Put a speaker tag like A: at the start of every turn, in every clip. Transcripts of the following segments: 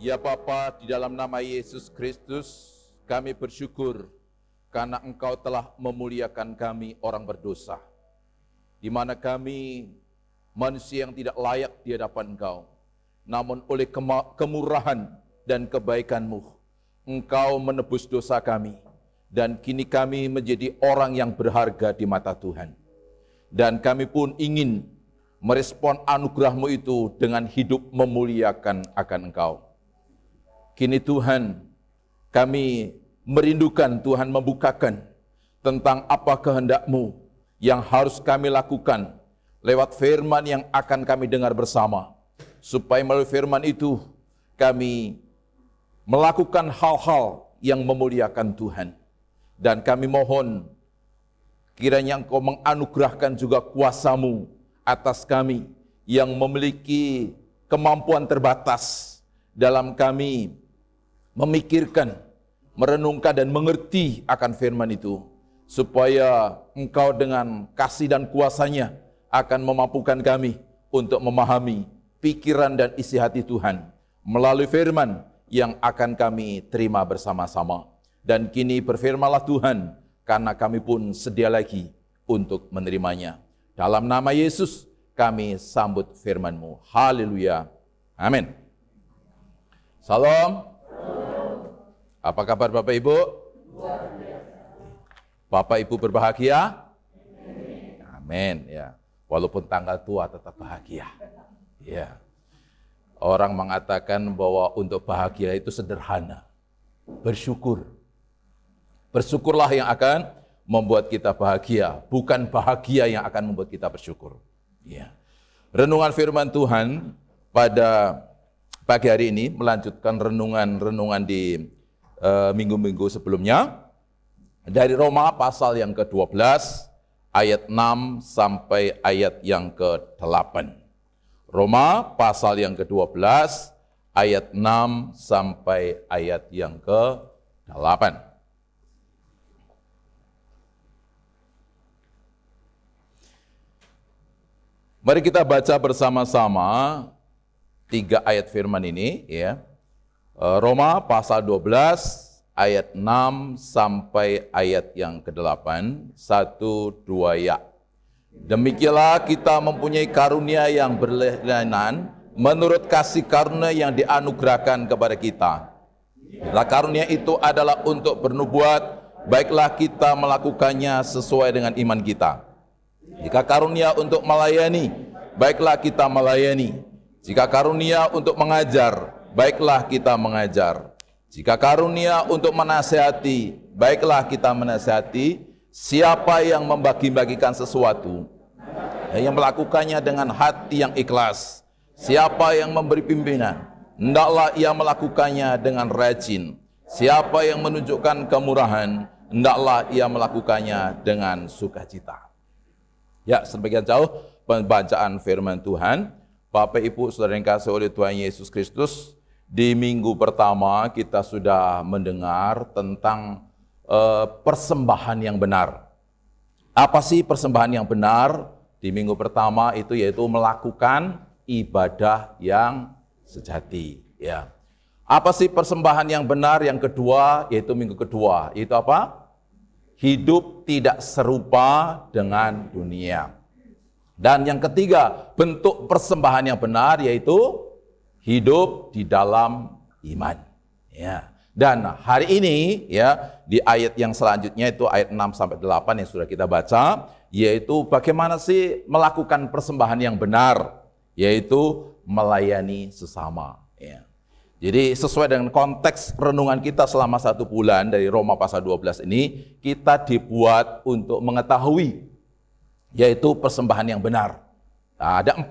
A: Ya Bapa, di dalam nama Yesus Kristus, kami bersyukur karena Engkau telah memuliakan kami orang berdosa, di mana kami manusia yang tidak layak di hadapan Engkau. Namun oleh kemurahan dan kebaikan-Mu, Engkau menebus dosa kami, dan kini kami menjadi orang yang berharga di mata Tuhan. Dan kami pun ingin merespon anugerah-Mu itu dengan hidup memuliakan akan Engkau. Kini Tuhan, kami merindukan Tuhan membukakan tentang apa kehendak-Mu yang harus kami lakukan lewat firman yang akan kami dengar bersama. Supaya melalui firman itu kami melakukan hal-hal yang memuliakan Tuhan. Dan kami mohon kiranya Engkau menganugerahkan juga kuasa-Mu atas kami yang memiliki kemampuan terbatas dalam kami memikirkan, merenungkan dan mengerti akan firman itu, supaya Engkau dengan kasih dan kuasa-Nya akan memampukan kami untuk memahami pikiran dan isi hati Tuhan melalui firman yang akan kami terima bersama-sama. Dan kini berfirmanlah Tuhan, karena kami pun sedia lagi untuk menerimanya. Dalam nama Yesus kami sambut firman-Mu. Haleluya. Amin. Salam. Apa kabar Bapak Ibu? Bapak Ibu berbahagia? Amin. Ya. Walaupun tanggal tua tetap bahagia. Ya. Orang mengatakan bahwa untuk bahagia itu sederhana. Bersyukur. Bersyukurlah yang akan membuat kita bahagia, bukan bahagia yang akan membuat kita bersyukur. Ya. Renungan firman Tuhan pada pagi hari ini melanjutkan renungan di minggu-minggu sebelumnya, dari Roma pasal yang ke-12 ayat 6 sampai ayat yang ke-8. Roma pasal yang ke-12 ayat 6 sampai ayat yang ke-8. Mari kita baca bersama-sama 3 ayat firman ini, ya. Roma pasal 12 ayat 6 sampai ayat yang ke-8, 1, 2 ya. Demikianlah kita mempunyai karunia yang berlainan menurut kasih karunia yang dianugerahkan kepada kita. Bila karunia itu adalah untuk bernubuat, baiklah kita melakukannya sesuai dengan iman kita. Jika karunia untuk melayani, baiklah kita melayani. Jika karunia untuk mengajar, baiklah kita mengajar. Jika karunia untuk menasihati, baiklah kita menasihati. Siapa yang membagi-bagikan sesuatu, yang melakukannya dengan hati yang ikhlas. Siapa yang memberi pimpinan, hendaklah ia melakukannya dengan rajin. Siapa yang menunjukkan kemurahan, hendaklah ia melakukannya dengan sukacita. Ya, sebagian jauh pembacaan firman Tuhan. Bapak Ibu Saudara yang kasih oleh Tuhan Yesus Kristus, di minggu pertama kita sudah mendengar tentang persembahan yang benar. Apa sih persembahan yang benar? Di minggu pertama itu yaitu melakukan ibadah yang sejati. Ya. Apa sih persembahan yang benar? Yang kedua, yaitu minggu kedua, yaitu apa? Hidup tidak serupa dengan dunia. Dan yang ketiga, bentuk persembahan yang benar yaitu hidup di dalam iman. Ya. Dan hari ini ya, di ayat yang selanjutnya itu ayat 6 sampai 8 yang sudah kita baca, yaitu bagaimana sih melakukan persembahan yang benar, yaitu melayani sesama. Ya. Jadi sesuai dengan konteks renungan kita selama 1 bulan dari Roma pasal 12 ini, kita dibuat untuk mengetahui yaitu persembahan yang benar. Nah, ada 4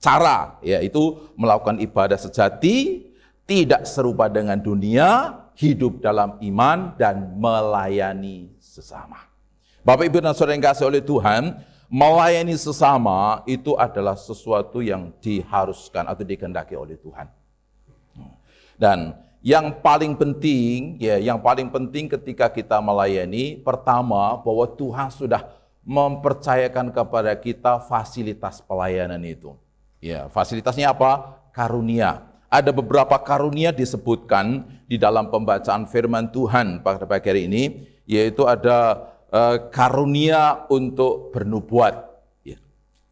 A: cara, yaitu melakukan ibadah sejati, tidak serupa dengan dunia, hidup dalam iman, dan melayani sesama. Bapak Ibu dan Saudara yang kasih oleh Tuhan, melayani sesama itu adalah sesuatu yang diharuskan atau dikehendaki oleh Tuhan. Dan yang paling penting, ketika kita melayani, pertama bahwa Tuhan sudah mempercayakan kepada kita fasilitas pelayanan itu. Ya, fasilitasnya apa? Karunia. ada beberapa karunia disebutkan di dalam pembacaan firman Tuhan pada pagi hari ini, yaitu ada karunia untuk bernubuat. Ya.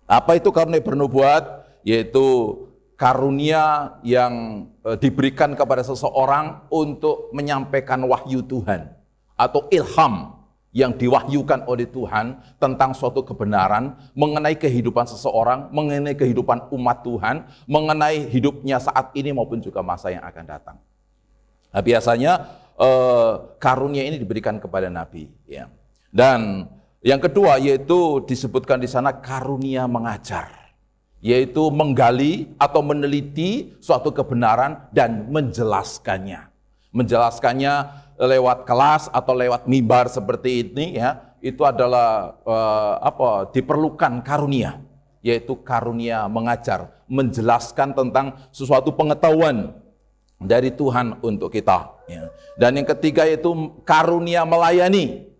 A: Apa itu karunia bernubuat? Yaitu karunia yang diberikan kepada seseorang untuk menyampaikan wahyu Tuhan atau ilham yang diwahyukan oleh Tuhan tentang suatu kebenaran mengenai kehidupan seseorang, mengenai kehidupan umat Tuhan, mengenai hidupnya saat ini maupun juga masa yang akan datang. Nah, biasanya karunia ini diberikan kepada nabi, ya. Dan yang kedua yaitu disebutkan di sana karunia mengajar, yaitu menggali atau meneliti suatu kebenaran dan menjelaskannya. Menjelaskannya lewat kelas atau lewat mimbar seperti ini, ya, itu adalah diperlukan karunia, yaitu karunia mengajar, menjelaskan tentang sesuatu pengetahuan dari Tuhan untuk kita. Ya. Dan yang ketiga yaitu karunia melayani.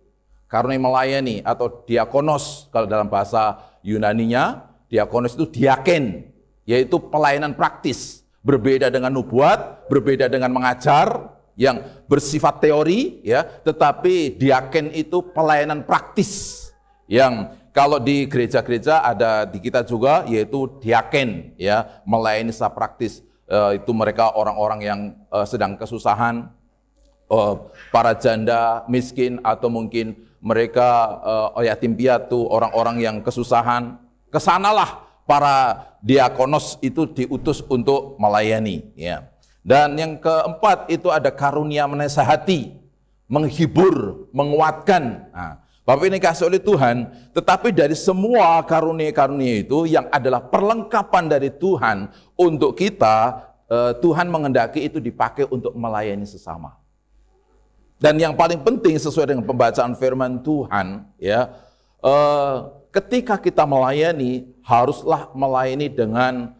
A: Karunia melayani atau diakonos kalau dalam bahasa Yunaninya. Diakonos itu diaken, yaitu pelayanan praktis. Berbeda dengan nubuat, berbeda dengan mengajar yang bersifat teori, ya, tetapi diaken itu pelayanan praktis. Yang kalau di gereja-gereja ada di kita juga, yaitu diaken, ya, melayani secara praktis. Itu mereka orang-orang yang sedang kesusahan, para janda, miskin, atau mungkin mereka yatim piatu, orang-orang yang kesusahan. Kesanalah para diakonos itu diutus untuk melayani, ya. Dan yang keempat itu ada karunia menasihati, menghibur, menguatkan. Nah, Bapak ini kasih oleh Tuhan, tetapi dari semua karunia-karunia itu yang adalah perlengkapan dari Tuhan untuk kita, Tuhan mengendaki itu dipakai untuk melayani sesama. Dan yang paling penting sesuai dengan pembacaan firman Tuhan, ya, ketika kita melayani, haruslah melayani dengan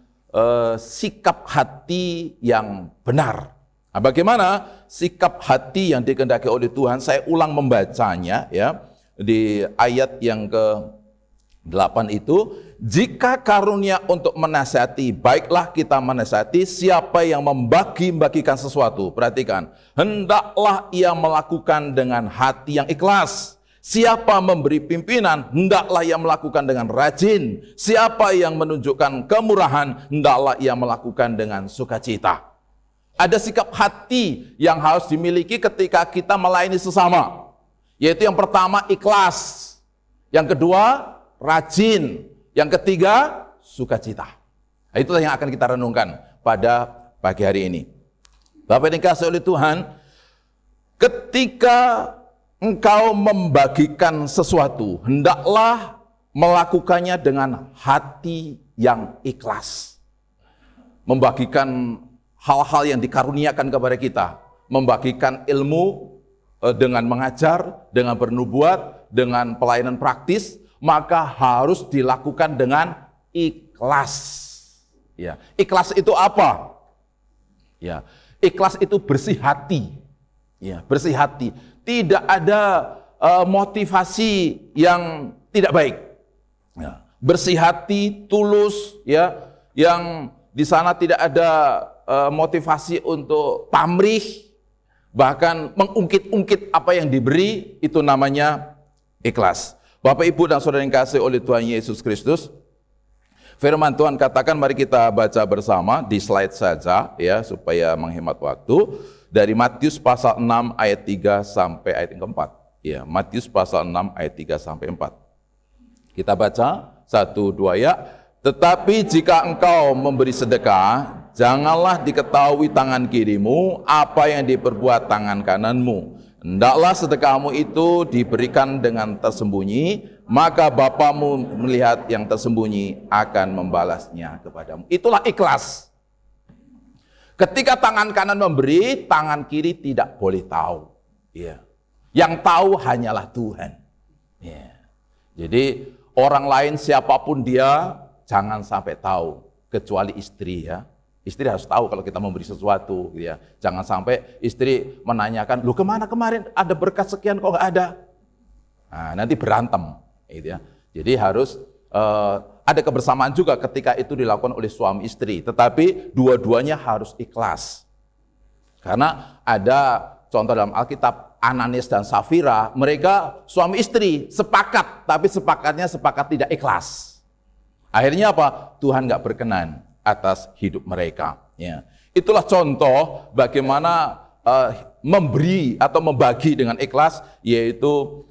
A: sikap hati yang benar. Nah, bagaimana sikap hati yang dikehendaki oleh Tuhan? Saya ulang membacanya, ya, di ayat yang ke-8 itu, jika karunia untuk menasihati, baiklah kita menasihati siapa yang membagi-bagikan sesuatu. Perhatikan, hendaklah ia melakukan dengan hati yang ikhlas. Siapa memberi pimpinan, hendaklah ia melakukan dengan rajin. Siapa yang menunjukkan kemurahan, hendaklah ia melakukan dengan sukacita. Ada sikap hati yang harus dimiliki ketika kita melayani sesama. Yaitu yang pertama, ikhlas. Yang kedua, rajin. Yang ketiga, sukacita. Nah, itulah yang akan kita renungkan pada pagi hari ini. Bapak yang dikasihi oleh Tuhan, ketika engkau membagikan sesuatu, hendaklah melakukannya dengan hati yang ikhlas. Membagikan hal-hal yang dikaruniakan kepada kita, membagikan ilmu dengan mengajar, dengan bernubuat, dengan pelayanan praktis, maka harus dilakukan dengan ikhlas. Ya, ikhlas itu apa? Ya, ikhlas itu bersih hati. Ya, bersih hati. Tidak ada motivasi yang tidak baik. Ya. Bersih hati, tulus, ya, yang di sana tidak ada motivasi untuk pamrih, bahkan mengungkit-ungkit apa yang diberi, itu namanya ikhlas. Bapak, Ibu, dan saudara yang kasih oleh Tuhan Yesus Kristus, firman Tuhan katakan, mari kita baca bersama di slide saja, ya, supaya menghemat waktu. Dari Matius pasal 6 ayat 3 sampai ayat yang keempat. Ya, Matius pasal 6 ayat 3 sampai 4. Kita baca 1, 2 ya. Tetapi jika engkau memberi sedekah, janganlah diketahui tangan kirimu apa yang diperbuat tangan kananmu. Hendaklah sedekahmu itu diberikan dengan tersembunyi, maka Bapamu melihat yang tersembunyi akan membalasnya kepadamu. Itulah ikhlas. Ketika tangan kanan memberi, tangan kiri tidak boleh tahu. Ya. Yang tahu hanyalah Tuhan. Ya. Jadi orang lain siapapun dia, jangan sampai tahu. Kecuali istri, ya. Istri harus tahu kalau kita memberi sesuatu. Ya. Jangan sampai istri menanyakan, loh kemana kemarin ada berkat sekian kok nggak ada? Nah, nanti berantem. Gitu ya. Jadi harus ada kebersamaan juga ketika itu dilakukan oleh suami istri, tetapi dua-duanya harus ikhlas. Karena ada contoh dalam Alkitab, Ananias dan Safira, mereka suami istri sepakat, tapi sepakatnya sepakat tidak ikhlas. Akhirnya apa? Tuhan nggak berkenan atas hidup mereka. Ya. Itulah contoh bagaimana memberi atau membagi dengan ikhlas, yaitu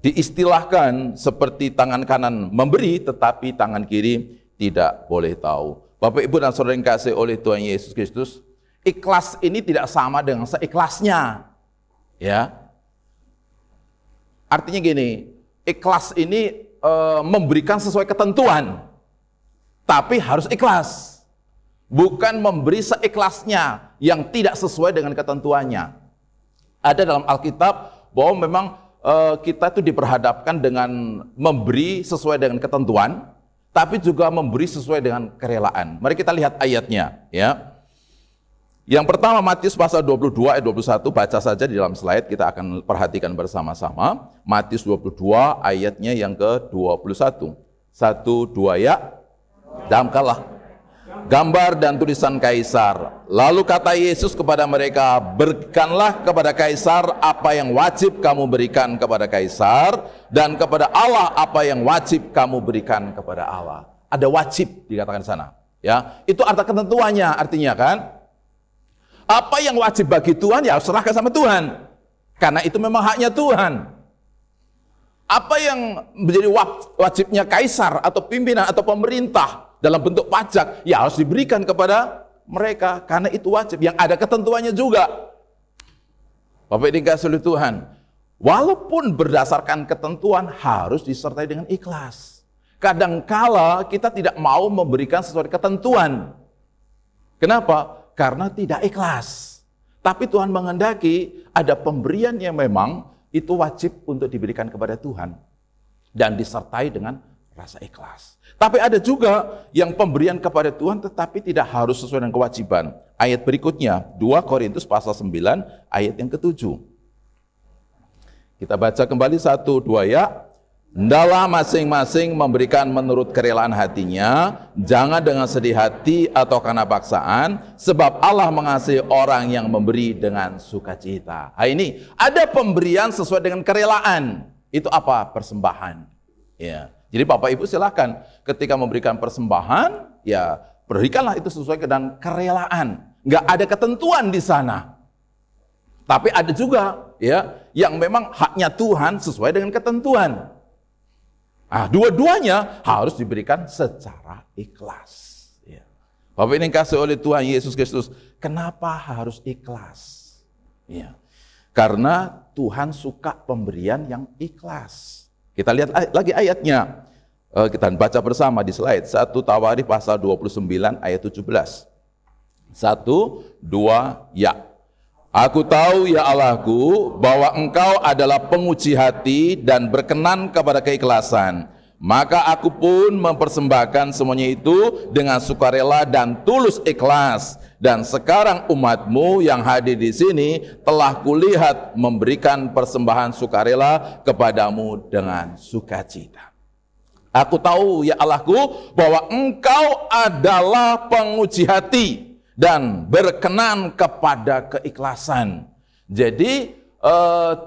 A: diistilahkan seperti tangan kanan memberi, tetapi tangan kiri tidak boleh tahu. Bapak, Ibu, dan saudara yang kasih oleh Tuhan Yesus Kristus, ikhlas ini tidak sama dengan seikhlasnya. Ya. Artinya gini, ikhlas ini memberikan sesuai ketentuan, tapi harus ikhlas. Bukan memberi seikhlasnya yang tidak sesuai dengan ketentuannya. Ada dalam Alkitab bahwa memang kita itu diperhadapkan dengan memberi sesuai dengan ketentuan, tapi juga memberi sesuai dengan kerelaan. Mari kita lihat ayatnya, ya. Yang pertama, Matius pasal 22 ayat 21, baca saja di dalam slide, kita akan perhatikan bersama-sama. Matius 22 ayatnya yang ke-21. 1, 2 ya. Damkalah gambar dan tulisan kaisar. Lalu kata Yesus kepada mereka, berikanlah kepada kaisar apa yang wajib kamu berikan kepada kaisar, dan kepada Allah apa yang wajib kamu berikan kepada Allah. Ada wajib dikatakan di sana, ya. Itu arti ketentuannya, artinya kan, apa yang wajib bagi Tuhan ya harus serahkan sama Tuhan, karena itu memang haknya Tuhan. Apa yang menjadi wajibnya kaisar atau pimpinan atau pemerintah dalam bentuk pajak, ya harus diberikan kepada mereka, karena itu wajib, yang ada ketentuannya juga. Bapak dikasihi oleh Tuhan, walaupun berdasarkan ketentuan harus disertai dengan ikhlas. Kadangkala kita tidak mau memberikan sesuai ketentuan. Kenapa? Karena tidak ikhlas. Tapi Tuhan menghendaki ada pemberian yang memang itu wajib untuk diberikan kepada Tuhan dan disertai dengan rasa ikhlas. Tapi ada juga yang pemberian kepada Tuhan tetapi tidak harus sesuai dengan kewajiban. Ayat berikutnya, 2 Korintus pasal 9 ayat yang ke-7. Kita baca kembali 1, 2 ya. Hendaklah masing-masing memberikan menurut kerelaan hatinya, jangan dengan sedih hati atau karena paksaan, sebab Allah mengasihi orang yang memberi dengan sukacita. Nah, ini ada pemberian sesuai dengan kerelaan. Itu apa? Persembahan. Ya. Jadi Bapak Ibu silakan ketika memberikan persembahan, ya berikanlah itu sesuai dengan kerelaan. Nggak ada ketentuan di sana. Tapi ada juga ya yang memang haknya Tuhan sesuai dengan ketentuan. Nah, dua-duanya harus diberikan secara ikhlas. Ya. Bapak ini kasih oleh Tuhan Yesus Kristus, kenapa harus ikhlas? Ya. Karena Tuhan suka pemberian yang ikhlas. Kita lihat lagi ayatnya. Kita baca bersama di slide. 1 Tawarikh pasal 29 ayat 17. 1, 2, ya. Aku tahu ya Allahku bahwa Engkau adalah penguji hati dan berkenan kepada keikhlasan. Maka aku pun mempersembahkan semuanya itu dengan sukarela dan tulus ikhlas. Dan sekarang umatmu yang hadir di sini telah kulihat memberikan persembahan sukarela kepadamu dengan sukacita. Aku tahu ya Allahku bahwa Engkau adalah penguji hati dan berkenan kepada keikhlasan. Jadi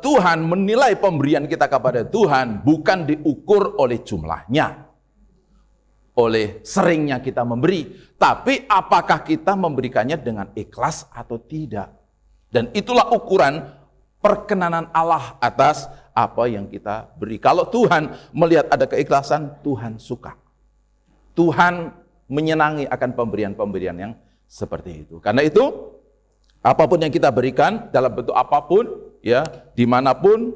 A: Tuhan menilai pemberian kita kepada Tuhan bukan diukur oleh jumlahnya, oleh seringnya kita memberi, tapi apakah kita memberikannya dengan ikhlas atau tidak. Dan itulah ukuran perkenanan Allah atas apa yang kita beri. Kalau Tuhan melihat ada keikhlasan, Tuhan suka. Tuhan menyenangi akan pemberian-pemberian yang seperti itu. Karena itu, apapun yang kita berikan dalam bentuk apapun, ya, dimanapun,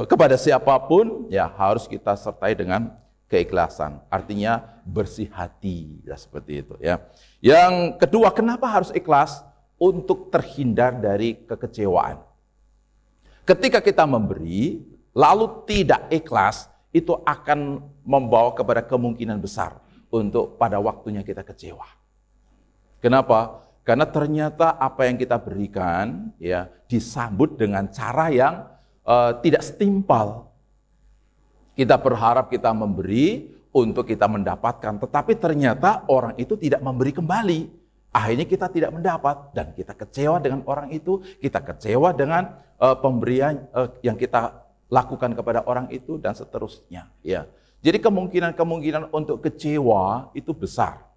A: kepada siapapun, ya harus kita sertai dengan keikhlasan. Artinya bersih hati, ya seperti itu. Ya. Yang kedua, kenapa harus ikhlas? Untuk terhindar dari kekecewaan. Ketika kita memberi, lalu tidak ikhlas, itu akan membawa kepada kemungkinan besar untuk pada waktunya kita kecewa. Kenapa? Karena ternyata apa yang kita berikan ya disambut dengan cara yang tidak setimpal. Kita berharap kita memberi, untuk kita mendapatkan, tetapi ternyata orang itu tidak memberi kembali. Akhirnya kita tidak mendapat dan kita kecewa dengan orang itu, kita kecewa dengan pemberian yang kita lakukan kepada orang itu dan seterusnya. Ya, jadi kemungkinan untuk kecewa itu besar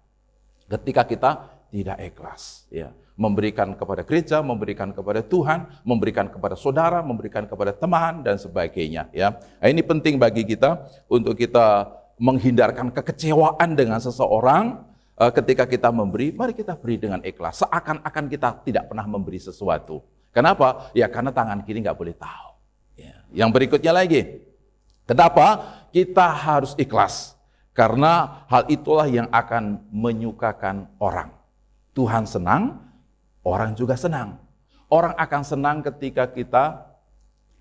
A: ketika kita tidak ikhlas. Ya, memberikan kepada gereja, memberikan kepada Tuhan, memberikan kepada saudara, memberikan kepada teman dan sebagainya. Ya, nah, ini penting bagi kita untuk kita menghindarkan kekecewaan dengan seseorang. Ketika kita memberi, mari kita beri dengan ikhlas. Seakan-akan kita tidak pernah memberi sesuatu. Kenapa? Ya karena tangan kiri nggak boleh tahu. Ya. Yang berikutnya lagi, kenapa kita harus ikhlas? Karena hal itulah yang akan menyukakan orang. Tuhan senang, orang juga senang. Orang akan senang ketika kita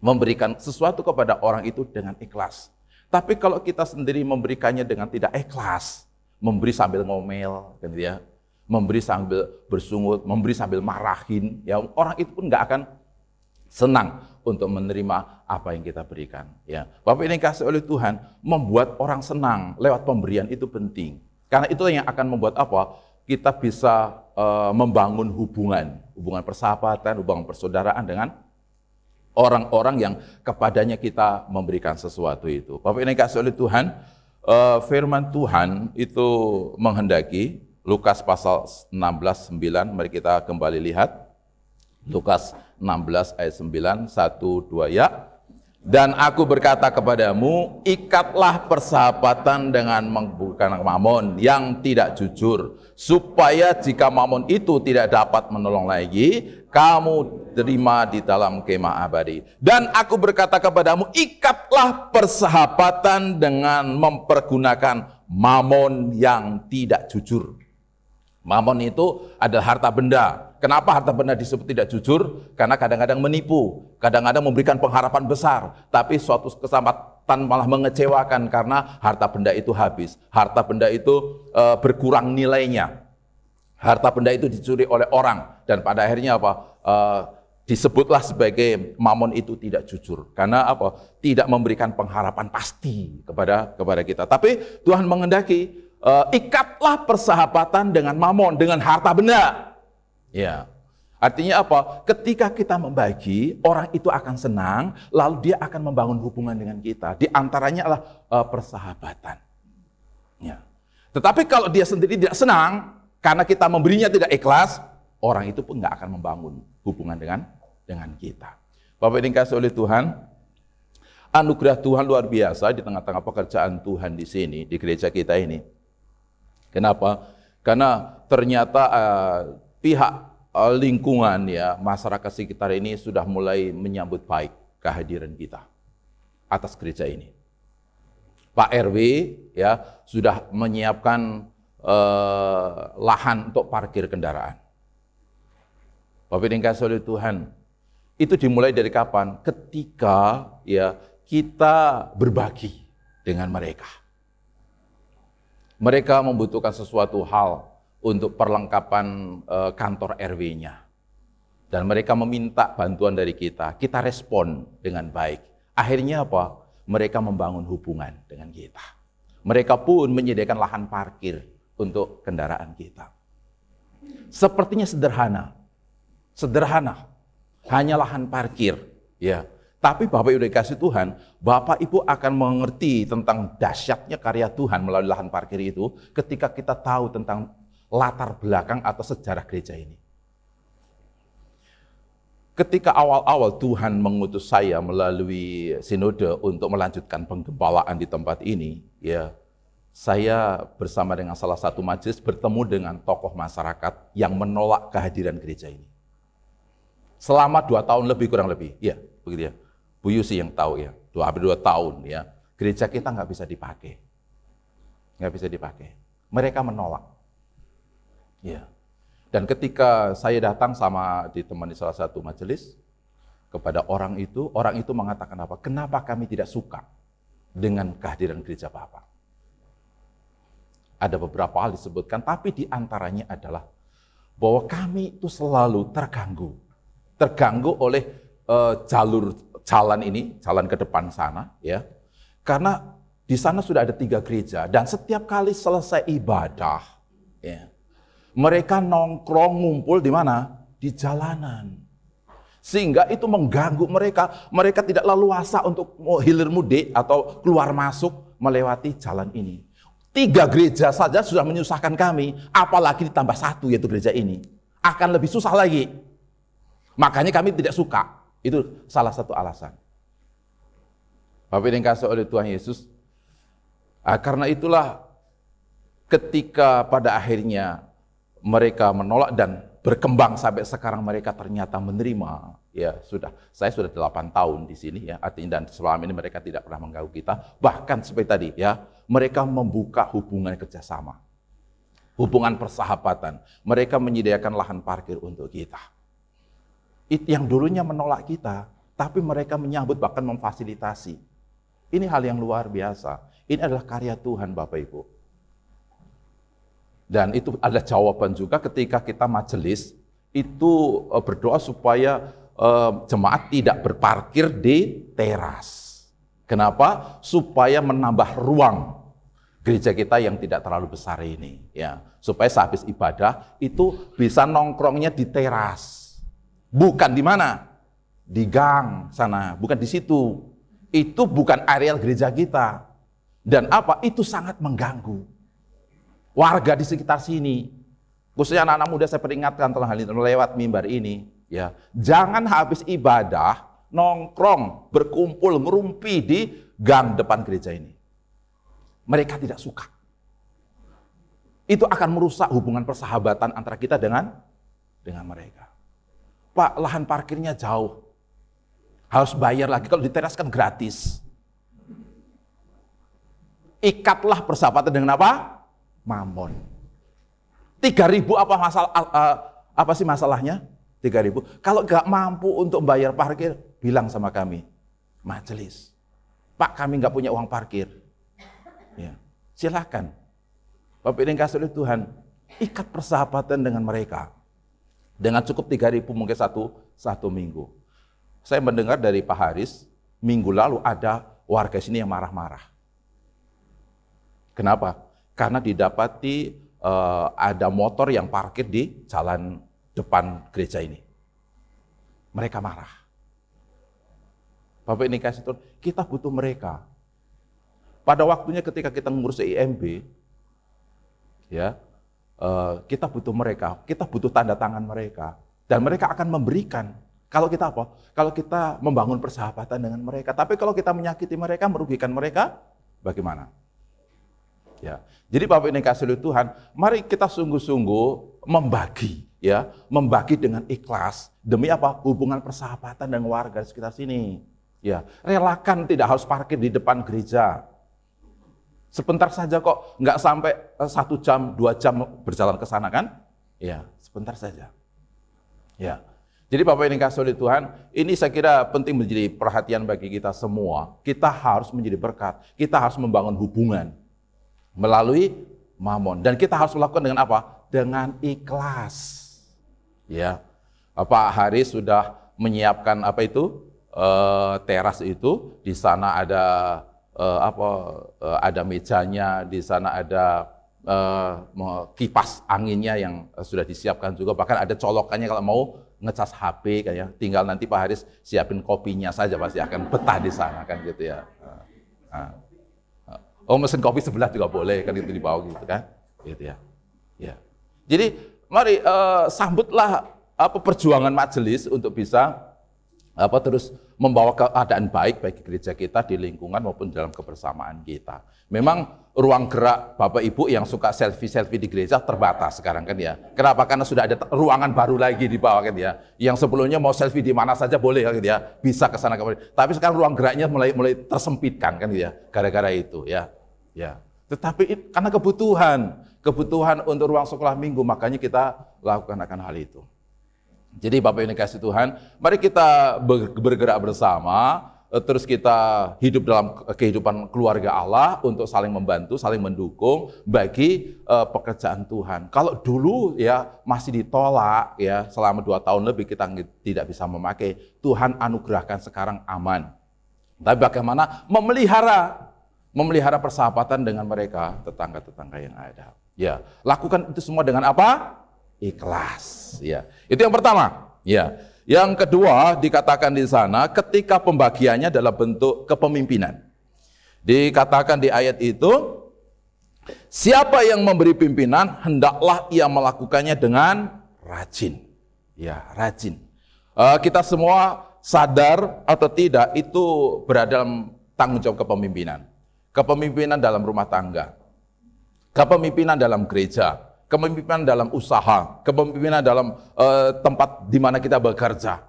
A: memberikan sesuatu kepada orang itu dengan ikhlas. Tapi kalau kita sendiri memberikannya dengan tidak ikhlas, memberi sambil ngomel, gitu ya, memberi sambil bersungut, memberi sambil marahin, ya orang itu pun nggak akan senang untuk menerima apa yang kita berikan. Ya, Bapak ini kasih oleh Tuhan, membuat orang senang lewat pemberian itu penting. Karena itulah yang akan membuat apa? Kita bisa membangun hubungan persahabatan, hubungan persaudaraan dengan orang-orang yang kepadanya kita memberikan sesuatu itu. Bapak ini kasih oleh Tuhan. Firman Tuhan itu menghendaki, Lukas pasal 16:9, mari kita kembali lihat. Lukas 16 ayat 9, 1, 2 ya. Dan aku berkata kepadamu, ikatlah persahabatan dengan bukan mamon yang tidak jujur, supaya jika mamon itu tidak dapat menolong lagi, kamu terima di dalam kemah abadi. Dan aku berkata kepadamu, ikatlah persahabatan dengan mempergunakan mamon yang tidak jujur. Mamon itu adalah harta benda. Kenapa harta benda disebut tidak jujur? Karena kadang-kadang menipu, kadang-kadang memberikan pengharapan besar, tapi suatu kesempatan malah mengecewakan karena harta benda itu habis. Harta benda itu berkurang nilainya. Harta benda itu dicuri oleh orang dan pada akhirnya apa? Disebutlah sebagai mamon itu tidak jujur. Karena apa? Tidak memberikan pengharapan pasti kepada kita. Tapi Tuhan menghendaki ikatlah persahabatan dengan mamon, dengan harta benda. Ya, artinya apa? Ketika kita membagi, orang itu akan senang, lalu dia akan membangun hubungan dengan kita. Di antaranya adalah persahabatan. Ya. Tetapi kalau dia sendiri tidak senang, karena kita memberinya tidak ikhlas, orang itu pun nggak akan membangun hubungan dengan kita. Bapak yang dikasihi oleh Tuhan, anugerah Tuhan luar biasa di tengah-tengah pekerjaan Tuhan di sini, di gereja kita ini. Kenapa? Karena ternyata pihak lingkungan ya masyarakat sekitar ini sudah mulai menyambut baik kehadiran kita atas gereja ini. Pak RW ya sudah menyiapkan lahan untuk parkir kendaraan. Bapak yang dikasihi oleh Tuhan, itu dimulai dari kapan? Ketika ya kita berbagi dengan mereka. Mereka membutuhkan sesuatu hal untuk perlengkapan kantor RW-nya. Dan mereka meminta bantuan dari kita. Kita respon dengan baik. Akhirnya apa? Mereka membangun hubungan dengan kita. Mereka pun menyediakan lahan parkir untuk kendaraan kita. Sepertinya sederhana. Sederhana. Hanya lahan parkir. Ya. Tapi Bapak Ibu dikasih Tuhan, Bapak Ibu akan mengerti tentang dahsyatnya karya Tuhan melalui lahan parkir itu ketika kita tahu tentang latar belakang atau sejarah gereja ini. Ketika awal-awal Tuhan mengutus saya melalui sinode untuk melanjutkan penggembalaan di tempat ini, ya, saya bersama dengan salah satu majelis bertemu dengan tokoh masyarakat yang menolak kehadiran gereja ini. Selama 2 tahun lebih, kurang lebih, ya, begitu ya. Bu Yusi yang tahu ya, 2 tahun ya, gereja kita nggak bisa dipakai. Nggak bisa dipakai. Mereka menolak. Ya. Dan ketika saya datang sama ditemani salah satu majelis, kepada orang itu mengatakan apa? Kenapa kami tidak suka dengan kehadiran gereja Bapak? Ada beberapa hal disebutkan, tapi di antaranya adalah bahwa kami itu selalu terganggu oleh jalan ke depan sana, ya, karena di sana sudah ada 3 gereja, dan setiap kali selesai ibadah, ya, mereka nongkrong ngumpul di mana? Di jalanan. Sehingga itu mengganggu mereka. Mereka tidak leluasa untuk hilir mudik atau keluar masuk melewati jalan ini. 3 gereja saja sudah menyusahkan kami, apalagi ditambah 1 yaitu gereja ini. Akan lebih susah lagi. Makanya kami tidak suka. Itu salah satu alasan. Bapak yang dikasihi oleh Tuhan Yesus, karena itulah ketika pada akhirnya mereka menolak dan berkembang sampai sekarang mereka ternyata menerima, ya sudah, saya sudah 8 tahun di sini ya, artinya dan selama ini mereka tidak pernah mengganggu kita, bahkan seperti tadi ya, mereka membuka hubungan kerjasama, hubungan persahabatan, mereka menyediakan lahan parkir untuk kita. Itu yang dulunya menolak kita, tapi mereka menyambut bahkan memfasilitasi. Ini hal yang luar biasa. Ini adalah karya Tuhan Bapak Ibu. Dan itu ada jawaban juga ketika kita majelis, itu berdoa supaya jemaat tidak berparkir di teras. Kenapa? Supaya menambah ruang gereja kita yang tidak terlalu besar ini. Ya, supaya sehabis ibadah itu bisa nongkrongnya di teras. Bukan di mana? Di gang sana, bukan di situ. Itu bukan areal gereja kita. Dan apa? Itu sangat mengganggu warga di sekitar sini. Khususnya anak-anak muda saya peringatkan tentang hal ini lewat mimbar ini. Ya, jangan habis ibadah, nongkrong, berkumpul, ngerumpi di gang depan gereja ini. Mereka tidak suka. Itu akan merusak hubungan persahabatan antara kita dengan mereka. Pak, lahan parkirnya jauh. Harus bayar lagi, kalau di teras kan gratis. Ikatlah persahabatan dengan apa? Mamon. 3.000 apa sih masalahnya? 3.000. Kalau nggak mampu untuk bayar parkir, bilang sama kami, majelis. Pak, kami nggak punya uang parkir. Ya, silakan. Bapak yang dikasihi oleh Tuhan, ikat persahabatan dengan mereka. Dengan cukup 3.000 mungkin satu minggu. Saya mendengar dari Pak Haris, minggu lalu ada warga sini yang marah-marah. Kenapa? Karena didapati ada motor yang parkir di jalan depan gereja ini. Mereka marah. Bapak ini kasih Tuhan, kita butuh mereka. Pada waktunya ketika kita ngurus IMB, ya, kita butuh mereka, kita butuh tanda tangan mereka, dan mereka akan memberikan. Kalau kita apa? Kalau kita membangun persahabatan dengan mereka, tapi kalau kita menyakiti mereka, merugikan mereka, bagaimana? Ya, jadi Bapak ini kasih oleh Tuhan, mari kita sungguh-sungguh membagi, ya, membagi dengan ikhlas demi apa? Hubungan persahabatan dengan warga di sekitar sini. Ya, relakan tidak harus parkir di depan gereja. Sebentar saja kok, nggak sampai 1 jam, 2 jam berjalan ke sana kan? Ya, sebentar saja. Ya. Jadi Bapak yang dikasihi oleh Tuhan, ini saya kira penting menjadi perhatian bagi kita semua. Kita harus menjadi berkat, kita harus membangun hubungan melalui mamon. Dan kita harus melakukan dengan apa? Dengan ikhlas. Ya, Pak Haris sudah menyiapkan apa itu? Teras itu, di sana ada ada mejanya, di sana ada kipas anginnya yang sudah disiapkan juga, bahkan ada colokannya kalau mau ngecas HP kan ya, tinggal nanti Pak Haris siapin kopinya saja pasti akan betah di sana kan gitu ya. Oh, mesin kopi sebelah juga boleh kan, itu di bawah gitu kan, gitu ya. Ya. Jadi mari sambutlah perjuangan majelis untuk bisa terus membawa keadaan baik bagi gereja kita di lingkungan maupun dalam kebersamaan kita. Memang ruang gerak Bapak Ibu yang suka selfie-selfie di gereja terbatas sekarang kan ya. Kenapa? Karena sudah ada ruangan baru lagi di bawah kan ya. Yang sebelumnya mau selfie di mana saja boleh kan ya, bisa ke sana kemari. Tapi sekarang ruang geraknya mulai tersempitkan kan ya, gara-gara itu ya. Ya. Tetapi karena kebutuhan untuk ruang sekolah minggu, makanya kita lakukan akan hal itu. Jadi Bapak yang dikasihi Tuhan, mari kita bergerak bersama, terus kita hidup dalam kehidupan keluarga Allah untuk saling membantu, saling mendukung bagi pekerjaan Tuhan. Kalau dulu ya masih ditolak ya selama 2 tahun lebih kita tidak bisa memakai, Tuhan anugerahkan sekarang aman. Tapi bagaimana memelihara memelihara persahabatan dengan mereka, tetangga-tetangga yang ada. Ya, lakukan itu semua dengan apa? Ikhlas. Ya, itu yang pertama. Ya, yang kedua dikatakan di sana ketika pembagiannya dalam bentuk kepemimpinan. Dikatakan di ayat itu, siapa yang memberi pimpinan hendaklah ia melakukannya dengan rajin. Ya, rajin. Kita semua sadar atau tidak itu berada dalam tanggung jawab kepemimpinan. Kepemimpinan dalam rumah tangga, kepemimpinan dalam gereja, kepemimpinan dalam usaha, kepemimpinan dalam tempat di mana kita bekerja.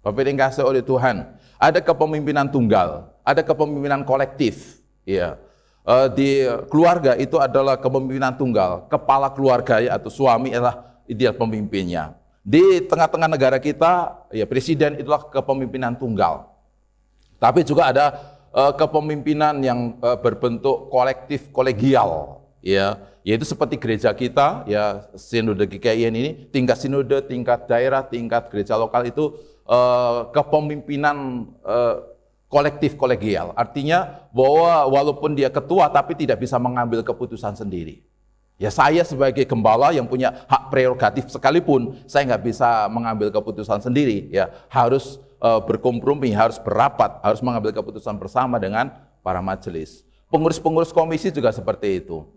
A: Bapak yang dikasihi oleh Tuhan, ada kepemimpinan tunggal, ada kepemimpinan kolektif. Ya, di keluarga itu adalah kepemimpinan tunggal, kepala keluarga ya, atau suami adalah ideal pemimpinnya. Di tengah-tengah negara kita, ya presiden itulah kepemimpinan tunggal. Tapi juga ada kepemimpinan yang berbentuk kolektif, kolegial, ya, yaitu seperti gereja kita, ya sinode GKIN ini, tingkat sinode, tingkat daerah, tingkat gereja lokal itu kepemimpinan kolektif, kolegial. Artinya bahwa walaupun dia ketua, tapi tidak bisa mengambil keputusan sendiri. Ya saya sebagai gembala yang punya hak prerogatif sekalipun, saya nggak bisa mengambil keputusan sendiri. Ya harus berkompromi, harus berapat, harus mengambil keputusan bersama dengan para majelis. Pengurus-pengurus komisi juga seperti itu.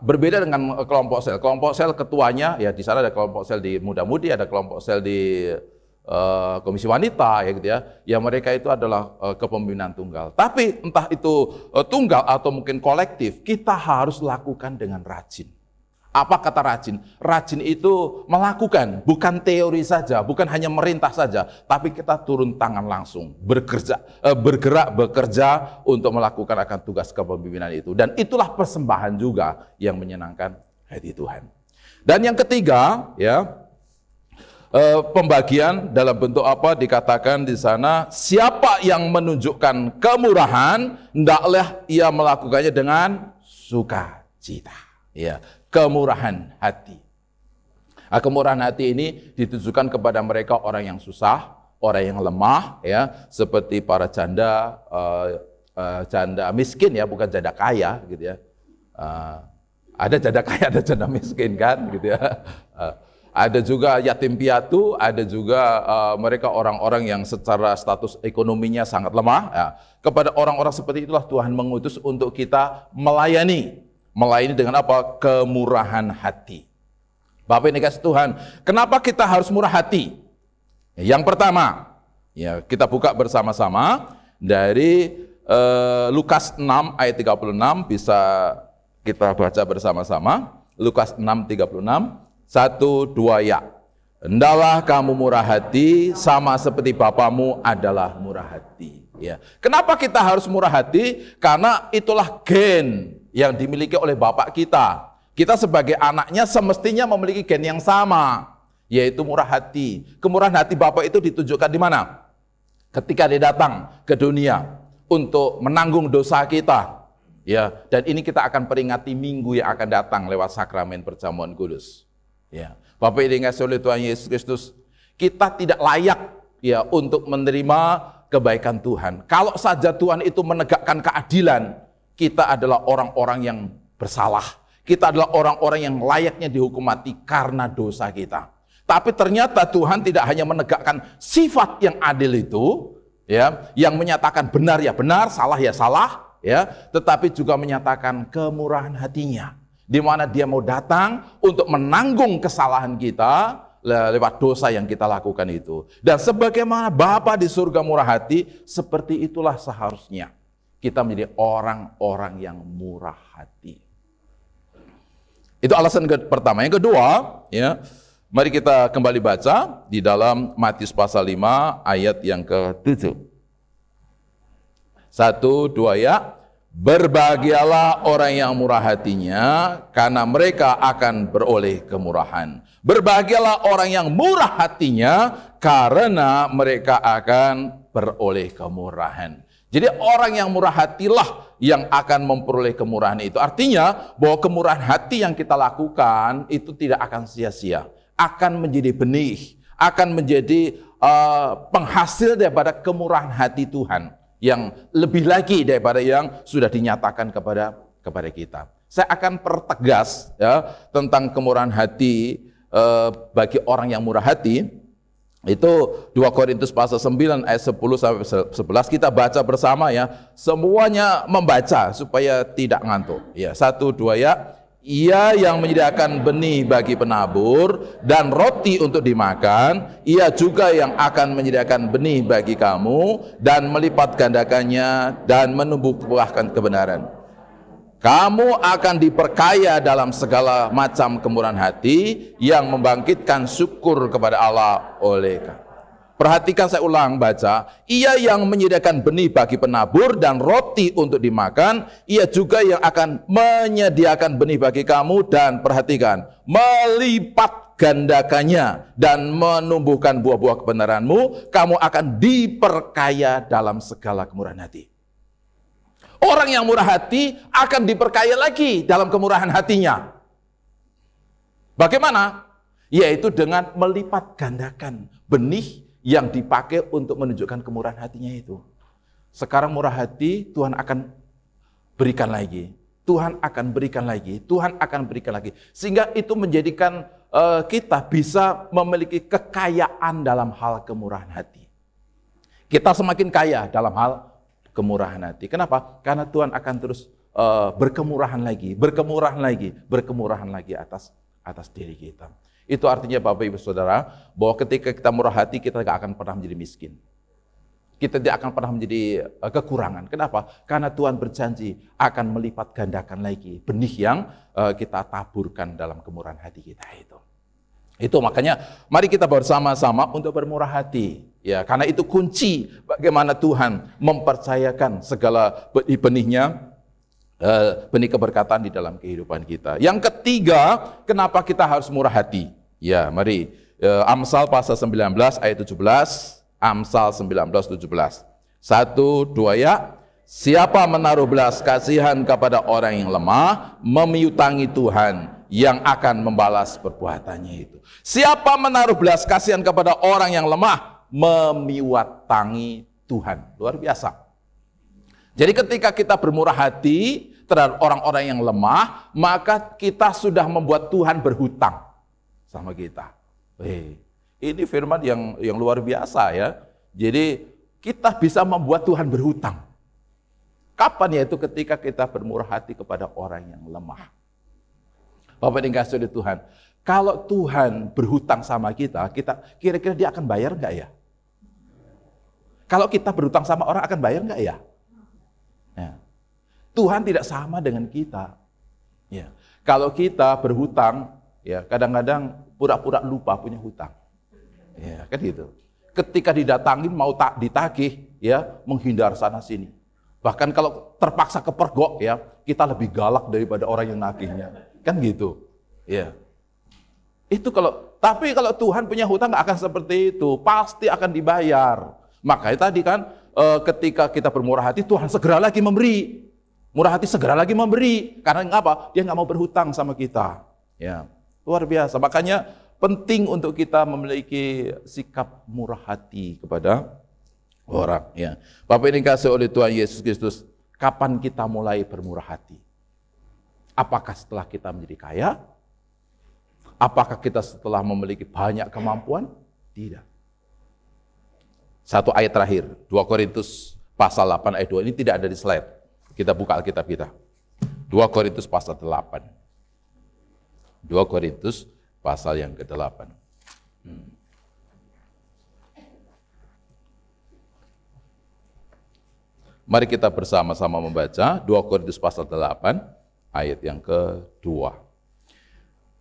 A: Berbeda dengan kelompok sel ketuanya, ya di sana ada kelompok sel di muda-mudi, ada kelompok sel di komisi wanita, ya gitu ya. Ya mereka itu adalah kepemimpinan tunggal. Tapi entah itu tunggal atau mungkin kolektif, kita harus lakukan dengan rajin. Apa kata rajin? Rajin itu melakukan, bukan teori saja, bukan hanya merintah saja, tapi kita turun tangan langsung, bergerak, bekerja untuk melakukan akan tugas kepemimpinan itu. Dan itulah persembahan juga yang menyenangkan hati Tuhan. Dan yang ketiga, ya, pembagian dalam bentuk apa dikatakan di sana, siapa yang menunjukkan kemurahan hendaklah ia melakukannya dengan sukacita. Ya, kemurahan hati. Kemurahan hati ini ditujukan kepada mereka orang yang susah, orang yang lemah, ya, seperti para janda, janda miskin, ya, bukan janda kaya, gitu ya. Ada janda kaya, ada janda miskin, kan, gitu ya. Ada juga yatim piatu, ada juga mereka orang-orang yang secara status ekonominya sangat lemah. Ya. Kepada orang-orang seperti itulah Tuhan mengutus untuk kita melayani. Melayani dengan apa? Kemurahan hati. Bapak ini kasih Tuhan, kenapa kita harus murah hati? Yang pertama, ya kita buka bersama-sama dari Lukas 6 ayat 36, bisa kita baca bersama-sama. Lukas 6:36. 1, 2, ya. Hendaklah kamu murah hati sama seperti Bapamu adalah murah hati. Ya. Kenapa kita harus murah hati? Karena itulah gen yang dimiliki oleh Bapak kita. Kita sebagai anaknya semestinya memiliki gen yang sama, yaitu murah hati. Kemurahan hati Bapak itu ditunjukkan di mana? Ketika dia datang ke dunia untuk menanggung dosa kita. Ya, dan ini kita akan peringati minggu yang akan datang lewat sakramen perjamuan kudus. Ya, Bapak yang dikasihi oleh Tuhan Yesus Kristus, kita tidak layak ya untuk menerima kebaikan Tuhan. Kalau saja Tuhan itu menegakkan keadilan, kita adalah orang-orang yang bersalah. Kita adalah orang-orang yang layaknya dihukum mati karena dosa kita. Tapi ternyata Tuhan tidak hanya menegakkan sifat yang adil itu, ya, yang menyatakan benar ya benar, salah ya salah, ya, tetapi juga menyatakan kemurahan hatinya, di mana dia mau datang untuk menanggung kesalahan kita lewat dosa yang kita lakukan itu. Dan sebagaimana Bapa di surga murah hati, seperti itulah seharusnya kita menjadi orang-orang yang murah hati. Itu alasan pertama. Yang kedua, ya, mari kita kembali baca di dalam Matius pasal 5 ayat yang ke-7. 1, 2, ya. Berbahagialah orang yang murah hatinya, karena mereka akan beroleh kemurahan. Berbahagialah orang yang murah hatinya, karena mereka akan beroleh kemurahan. Jadi orang yang murah hatilah yang akan memperoleh kemurahan itu. Artinya bahwa kemurahan hati yang kita lakukan itu tidak akan sia-sia. Akan menjadi benih, akan menjadi penghasil daripada kemurahan hati Tuhan yang lebih lagi daripada yang sudah dinyatakan kepada kita. Saya akan pertegas ya tentang kemurahan hati bagi orang yang murah hati. Itu 2 Korintus pasal 9 ayat 10 sampai 11 kita baca bersama ya. Semuanya membaca supaya tidak ngantuk. Ya, 1 2 ya. Ia yang menyediakan benih bagi penabur dan roti untuk dimakan, ia juga yang akan menyediakan benih bagi kamu dan melipat gandakannya dan menumbuhkan kebenaran. Kamu akan diperkaya dalam segala macam kemurahan hati yang membangkitkan syukur kepada Allah oleh kamu. Perhatikan, saya ulang baca. Ia yang menyediakan benih bagi penabur dan roti untuk dimakan, ia juga yang akan menyediakan benih bagi kamu dan perhatikan, melipat gandakannya dan menumbuhkan buah-buah kebenaranmu, kamu akan diperkaya dalam segala kemurahan hati. Orang yang murah hati akan diperkaya lagi dalam kemurahan hatinya. Bagaimana? Yaitu dengan melipat gandakan benih yang dipakai untuk menunjukkan kemurahan hatinya itu. Sekarang murah hati, Tuhan akan berikan lagi. Tuhan akan berikan lagi. Tuhan akan berikan lagi. Sehingga itu menjadikan kita bisa memiliki kekayaan dalam hal kemurahan hati. Kita semakin kaya dalam hal kemurahan hati. Kenapa? Karena Tuhan akan terus berkemurahan lagi, berkemurahan lagi, berkemurahan lagi atas diri kita. Itu artinya Bapak Ibu Saudara, bahwa ketika kita murah hati, kita tidak akan pernah menjadi miskin. Kita tidak akan pernah menjadi kekurangan. Kenapa? Karena Tuhan berjanji akan melipat gandakan lagi benih yang kita taburkan dalam kemurahan hati kita itu. Itu makanya mari kita bersama-sama untuk bermurah hati. Ya, karena itu kunci bagaimana Tuhan mempercayakan segala benih-benihnya, benih keberkatan di dalam kehidupan kita. Yang ketiga, kenapa kita harus murah hati? Ya, mari Amsal pasal 19 ayat 17, Amsal 19:17. 1 2 ya. Siapa menaruh belas kasihan kepada orang yang lemah, memiutangi Tuhan yang akan membalas perbuatannya itu. Siapa menaruh belas kasihan kepada orang yang lemah, memiutangi Tuhan. Luar biasa. Jadi ketika kita bermurah hati terhadap orang-orang yang lemah, maka kita sudah membuat Tuhan berhutang sama kita. Ini firman yang luar biasa ya. Jadi kita bisa membuat Tuhan berhutang. Kapan? Yaitu ketika kita bermurah hati kepada orang yang lemah. Bapak yang dikasihi oleh Tuhan, kalau Tuhan berhutang sama kita kira-kira dia akan bayar enggak ya? Kalau kita berhutang sama orang akan bayar enggak ya? Ya. Tuhan tidak sama dengan kita. Ya. Kalau kita berhutang, ya kadang-kadang pura-pura lupa punya hutang. Ya, kan gitu. Ketika didatangin mau ditagih, ya menghindar sana sini. Bahkan kalau terpaksa kepergok, ya kita lebih galak daripada orang yang nagihnya. Kan gitu. Ya. Itu tapi kalau Tuhan punya hutang nggak akan seperti itu, pasti akan dibayar. Makanya tadi kan ketika kita bermurah hati, Tuhan segera lagi memberi. Murah hati segera lagi memberi. Karena apa? Dia nggak mau berhutang sama kita. Ya, luar biasa. Makanya penting untuk kita memiliki sikap murah hati kepada orang. Ya, Bapak ini dikasihi oleh Tuhan Yesus Kristus. Kapan kita mulai bermurah hati? Apakah setelah kita menjadi kaya? Apakah kita setelah memiliki banyak kemampuan? Tidak. Satu ayat terakhir, 2 Korintus pasal 8 ayat 2, ini tidak ada di slide. Kita buka Alkitab kita. 2 Korintus pasal 8. 2 Korintus pasal yang ke-8. Mari kita bersama-sama membaca 2 Korintus pasal 8 ayat yang kedua.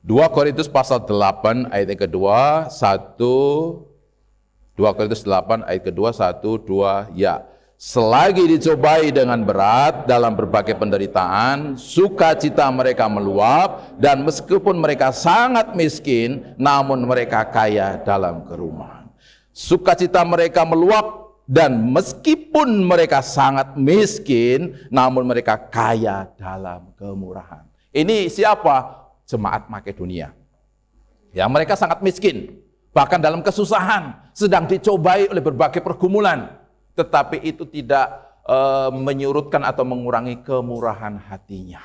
A: 2 Korintus pasal 8 ayat yang kedua, 2 Korintus 8 ayat kedua, 1, 2, ya. Selagi dicobai dengan berat dalam berbagai penderitaan, sukacita mereka meluap, dan meskipun mereka sangat miskin, namun mereka kaya dalam kerumahan. Sukacita mereka meluap, dan meskipun mereka sangat miskin, namun mereka kaya dalam kemurahan. Ini siapa? Jemaat Makedonia. Ya, mereka sangat miskin, bahkan dalam kesusahan, sedang dicobai oleh berbagai pergumulan. Tetapi itu tidak menyurutkan atau mengurangi kemurahan hatinya.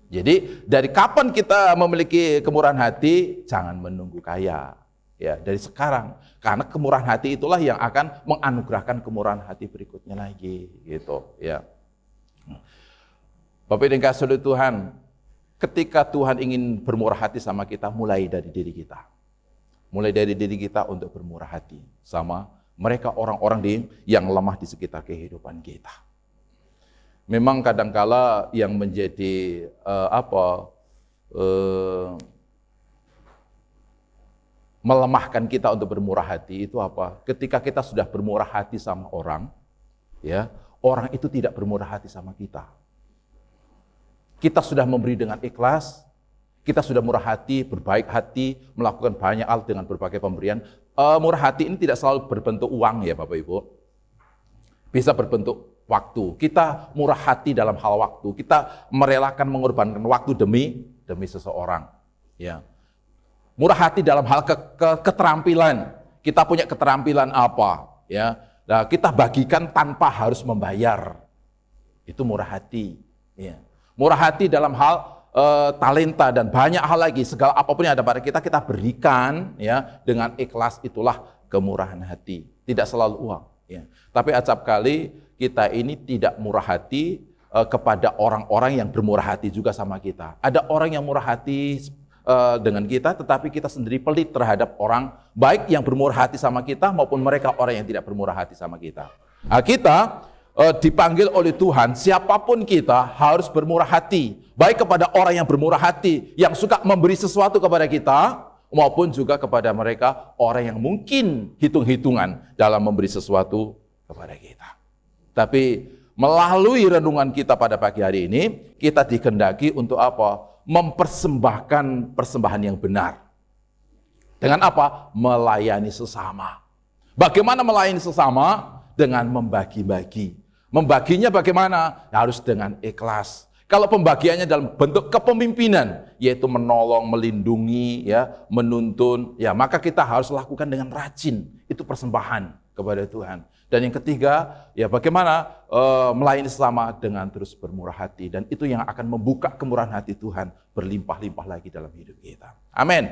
A: Jadi dari kapan kita memiliki kemurahan hati? Jangan menunggu kaya. Ya, dari sekarang. Karena kemurahan hati itulah yang akan menganugerahkan kemurahan hati berikutnya lagi, gitu, ya. Bapak dan Saudara Tuhan, ketika Tuhan ingin bermurah hati sama kita, mulai dari diri kita. Mulai dari diri kita untuk bermurah hati sama mereka orang-orang yang lemah di sekitar kehidupan kita. Memang kadangkala yang menjadi melemahkan kita untuk bermurah hati itu apa? Ketika kita sudah bermurah hati sama orang, ya, orang itu tidak bermurah hati sama kita. Kita sudah memberi dengan ikhlas, kita sudah murah hati, berbaik hati, melakukan banyak hal dengan berbagai pemberian. Murah hati ini tidak selalu berbentuk uang ya Bapak Ibu. Bisa berbentuk waktu. Kita murah hati dalam hal waktu. Kita merelakan mengorbankan waktu demi seseorang. Ya. Murah hati dalam hal keterampilan. Kita punya keterampilan apa? Ya. Nah, kita bagikan tanpa harus membayar. Itu murah hati. Ya. Murah hati dalam hal talenta dan banyak hal lagi. Segala apapun yang ada pada kita, kita berikan ya dengan ikhlas. Itulah kemurahan hati. Tidak selalu uang. Ya. Tapi acap kali kita ini tidak murah hati kepada orang-orang yang bermurah hati juga sama kita. Ada orang yang murah hati dengan kita, tetapi kita sendiri pelit terhadap orang baik yang bermurah hati sama kita maupun mereka orang yang tidak bermurah hati sama kita. Nah, kita dipanggil oleh Tuhan, siapapun kita harus bermurah hati, baik kepada orang yang bermurah hati, yang suka memberi sesuatu kepada kita, maupun juga kepada mereka orang yang mungkin hitung-hitungan dalam memberi sesuatu kepada kita. Tapi melalui renungan kita pada pagi hari ini, kita dikehendaki untuk apa? Mempersembahkan persembahan yang benar. Dengan apa? Melayani sesama. Bagaimana melayani sesama? Dengan membagi-bagi. Membaginya bagaimana? Harus dengan ikhlas. Kalau pembagiannya dalam bentuk kepemimpinan, yaitu menolong, melindungi, ya, menuntun, ya, maka kita harus lakukan dengan rajin. Itu persembahan kepada Tuhan. Dan yang ketiga, ya bagaimana melayani sesama dengan terus bermurah hati. Dan itu yang akan membuka kemurahan hati Tuhan berlimpah-limpah lagi dalam hidup kita. Amin.